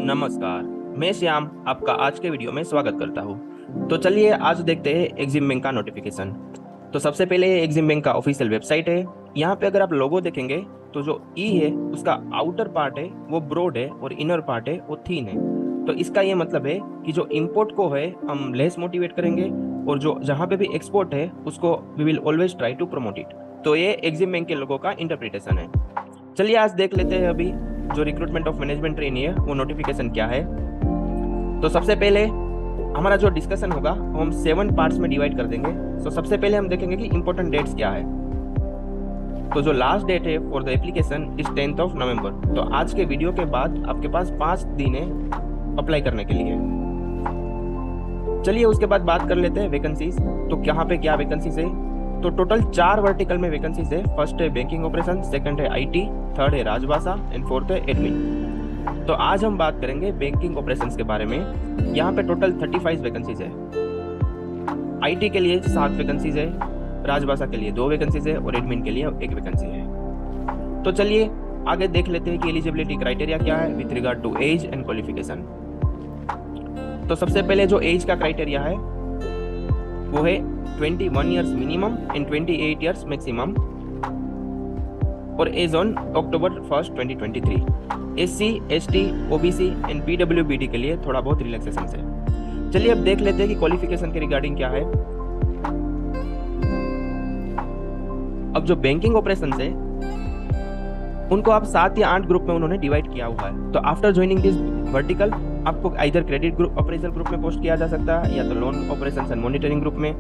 नमस्कार। मैं श्याम आपका आज के वीडियो में स्वागत करता हूँ। तो चलिए आज देखते हैं एग्जिम बैंक का नोटिफिकेशन। तो सबसे पहले एग्जिम बैंक का ऑफिशियल वेबसाइट है। यहाँ पे अगर आप लोगो देखेंगे तो जो ई है उसका आउटर पार्ट है वो ब्रॉड है और इनर पार्ट है वो थीन है। तो इसका ये मतलब है कि जो इम्पोर्ट को है हम लेस मोटिवेट करेंगे और जो जहाँ पे भी एक्सपोर्ट है उसको we will always try to promote it. तो ये एग्जिम बैंक के लोगों का इंटरप्रिटेशन है। चलिए आज देख लेते हैं अभी जो रिक्रूटमेंट ऑफ मैनेजमेंट ट्रेनी है वो नोटिफिकेशन क्या है। तो सबसे पहले हमारा जो डिस्कशन होगा वो हम 7 पार्ट्स में डिवाइड कर देंगे। तो सबसे पहले हम देखेंगे कि इंपॉर्टेंट डेट्स क्या है। तो जो लास्ट डेट है for the application is 10th of November। तो आज के वीडियो के बाद आपके पास 5 दिन है अप्लाई करने के लिए। चलिए उसके बाद बात कर लेते हैं वैकेंसीज। तो यहाँ पे क्या वैकेंसीज है। तो टोटल 4 वर्टिकल में वैकेंसीज है। फर्स्ट है बैंकिंग ऑपरेशन, सेकंड है आईटी, थर्ड है राजभाषा एंड फोर्थ है एडमिन। तो आज हम बात करेंगे बैंकिंग ऑपरेशंस के बारे में। यहाँ पे टोटल 35 वैकेंसीज है। आईटी के लिए 7 वैकेंसीज है, राजभाषा के लिए 2 वैकेंसीज है और एडमिन के लिए 1 वैकेंसी है। तो चलिए आगे देख लेते हैं कि एलिजिबिलिटी क्राइटेरिया क्या है with regard to age and qualification. तो सबसे पहले जो एज का क्राइटेरिया है वो है 21 years minimum and 28 years maximum और age on October 1st 2023। SC, ST, OBC and PWBD के लिए थोड़ा बहुत रिलैक्सेशन है। चलिए अब देख लेते हैं कि क्वालिफिकेशन के रिगार्डिंग क्या है। अब जो बैंकिंग ऑपरेशन है उनको आप 7 या 8 ग्रुप में उन्होंने डिवाइड किया हुआ है। तो आफ्टर ज्वाइनिंग दिस वर्टिकल आपको either credit group appraisal group में पोस्ट किया जा सकता है या तो loan operations and monitoring group में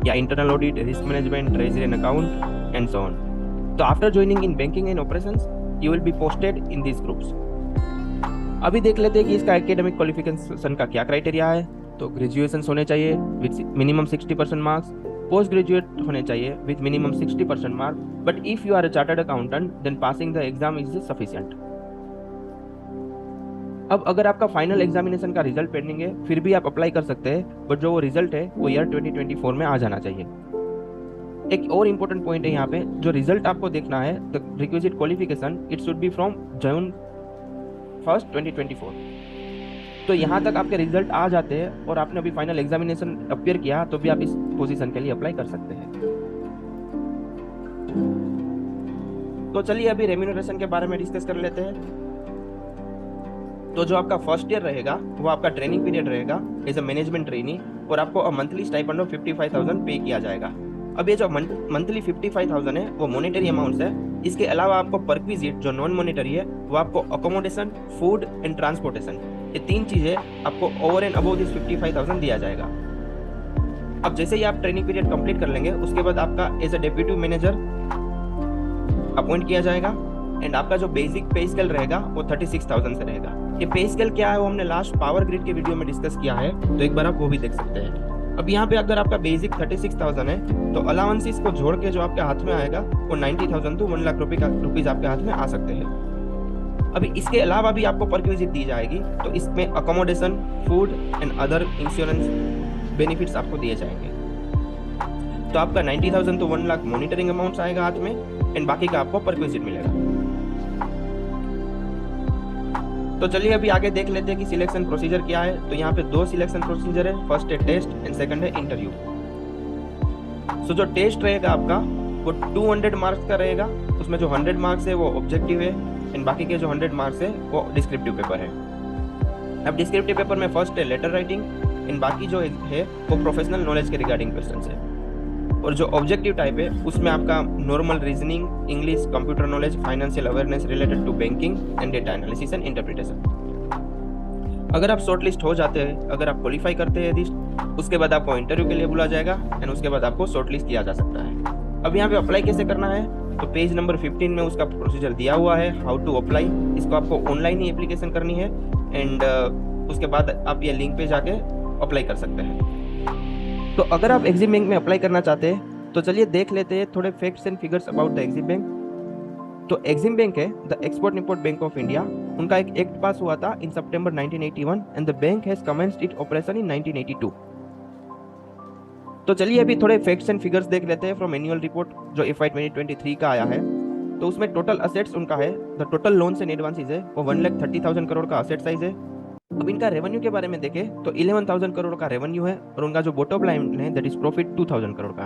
या internal audit, risk management, treasury and account and so on. तो after joining in banking and operations you will be posted in this groups. अभी देख लेते हैं कि इसका एकेडमिक क्वालिफिकेशन का क्या क्राइटेरिया है। तो ग्रेजुएशन होने चाहिए with minimum 60% marks, post graduate होने चाहिए with minimum 60% mark, but if you are a chartered accountant then passing the exam is sufficient. अब अगर आपका फाइनल एग्जामिनेशन का रिजल्ट पेंडिंग है फिर भी आप अप्लाई कर सकते हैं, बट जो वो रिजल्ट है वो ईयर 2024 में आ जाना चाहिए। एक और इम्पोर्टेंट पॉइंट है यहाँ पे, जो रिजल्ट आपको देखना है the requisite qualification it should be from June 1st 2024। तो यहाँ तक आपके रिजल्ट आ जाते हैं और आपने अभी फाइनल एग्जामिनेशन अपियर किया तो भी आप इस पोजीशन के लिए अप्लाई कर सकते हैं। तो चलिए अभी रेम्यूनरेशन के बारे में डिस्कस कर लेते हैं। तो जो आपका फर्स्ट ईयर रहेगा वो आपका ट्रेनिंग पीरियड रहेगा एज अ मैनेजमेंट ट्रेनी और आपको अ मंथली स्टाइपेंड ऑफ 55,000 पे किया जाएगा। अब ये जो मंथली 55,000 है वो मॉनेटरी अमाउंट्स है। इसके अलावा आपको परक्विजिट जो नॉन मॉनेटरी है वो आपको अकोमोडेशन, फूड एंड ट्रांसपोर्टेशन, ये 3 चीजें आपको ओवर एंड अबव दिस 55,000 दिया जाएगा। अब जैसे ही आप ट्रेनिंग पीरियड कंप्लीट कर लेंगे उसके बाद आपका as a deputy manager appoint किया जाएगा एंड आपका जो बेसिक पे स्केल रहेगा वो 36,000 से रहेगा। ये पे स्केल क्या है वो हमने लास्ट पावर ग्रिड के वीडियो में डिस्कस किया है, तो एक बार आप वो भी देख सकते हैं। अब यहाँ पे अगर आपका बेसिक 36,000 है तो अलाउंसेस को जोड़ के जो आपके हाथ में आएगा वो 90,000 to 1 लाख रुपीज आपके हाथ में आ सकते हैं। अभी इसके अलावा भी आपको परक्विजिट दी जाएगी, तो इसमें accommodation, food and other insurance benefits आपको दिए जाएंगे। तो आपका 90,000 to 1 लाख मॉनिटरिंग अमाउंट आएगा हाथ में एंड बाकी का आपको परक्विजिट मिलेगा। तो चलिए अभी आगे देख लेते हैं कि सिलेक्शन प्रोसीजर क्या है। तो यहाँ पे 2 सिलेक्शन प्रोसीजर है, फर्स्ट है टेस्ट एंड सेकंड है इंटरव्यू। सो जो टेस्ट रहेगा आपका वो 200 मार्क्स का रहेगा। उसमें जो 100 मार्क्स है वो ऑब्जेक्टिव है एंड बाकी के जो 100 मार्क्स है वो डिस्क्रिप्टिव पेपर है। अब डिस्क्रिप्टिव पेपर में फर्स्ट है लेटर राइटिंग एंड बाकी जो है वो प्रोफेशनल नॉलेज के रिगार्डिंग क्वेश्चन है। और जो ऑब्जेक्टिव टाइप है उसमें आपका normal reasoning, English, computer knowledge, financial awareness related to banking and data analysis and interpretation. अगर आप शॉर्ट लिस्ट हो जाते हैं, अगर आप क्वालिफाई करते हैं उसके बाद आपको इंटरव्यू के लिए बुला जाएगा एंड उसके बाद आपको शॉर्ट लिस्ट किया जा सकता है। अब यहाँ पे अप्लाई कैसे करना है, तो पेज नंबर 15 में उसका प्रोसीजर दिया हुआ है, हाउ टू अप्लाई। इसको आपको ऑनलाइन ही एप्लीकेशन करनी है एंड उसके बाद आप ये लिंक पे जाके अप्लाई कर सकते हैं। तो अगर आप एग्जिम बैंक में अप्लाई करना चाहते हैं तो चलिए देख लेते हैं थोड़े facts and figures about the EXIM bank. तो एग्जिम बैंक है the export import bank of India. उनका एक एक्ट पास हुआ था इन सितंबर 1981 and the bank has commenced it operation in 1982। तो चलिए अभी थोड़े फैक्ट्स एंड फिगर्स देख लेते हैं फ्रॉम एनुअल रिपोर्ट जो FY 2023 का आया है। तो उसमें टोटल असेट्स उनका है, the total loans and advances है वो 1,30,000 करोड़ का असेट साइज है। अब इनका रेवेन्यू के बारे में देखें तो 11,000 करोड़ का रेवेन्यू है और उनका जो बॉटम लाइन है दैट इज प्रॉफिट 2,000 करोड़ का।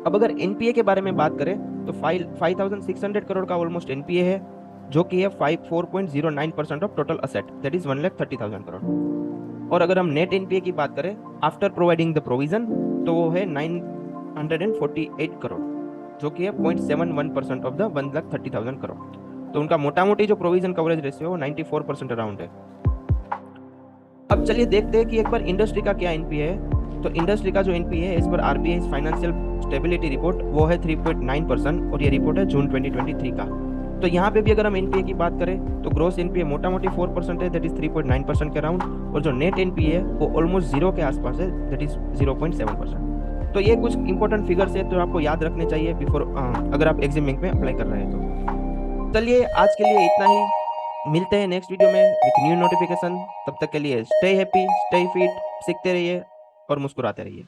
अब अगर एनपीए के बारे में बात करें तो 5,600 करोड़ का ऑलमोस्ट एनपीए है, जो कि है 4.09% of total asset that is 1,30,000 crore. और अगर हम नेट एनपीए की बात करें आफ्टर प्रोवाइडिंग द प्रोविजन तो वो है 948 करोड़, जो कि है 0.71% ऑफ द 1,30,000 करोड़। तो उनका मोटा मोटी जो प्रोविजन कवरेज रेशियो है वो 94% अराउंड है। अब चलिए देखते हैं कि एक बार इंडस्ट्री का क्या एनपीए है। तो इंडस्ट्री का जो एनपीए है इस पर आरबीआई फाइनेंशियल स्टेबिलिटी रिपोर्ट वो है 3.9% और ये रिपोर्ट है जून 2023 का। तो यहाँ पे भी अगर हम एनपीए की बात करें तो ग्रोस एनपीए मोटा मोटी 4% है दैट इज 3.9% के अराउंड, और जो नेट एनपीए है वो ऑलमोस्ट जीरो के आसपास है दैट इज 0.7%। तो ये कुछ इंपॉर्टेंट फिगर्स है तो आपको याद रखने चाहिए बिफोर अगर आप एग्जाम बैंक में अप्लाई कर रहे हैं तो। चलिए आज के लिए इतना ही, मिलते हैं नेक्स्ट वीडियो में विथ न्यू नोटिफिकेशन। तब तक के लिए स्टे हैप्पी, स्टे फिट, सीखते रहिए और मुस्कुराते रहिए।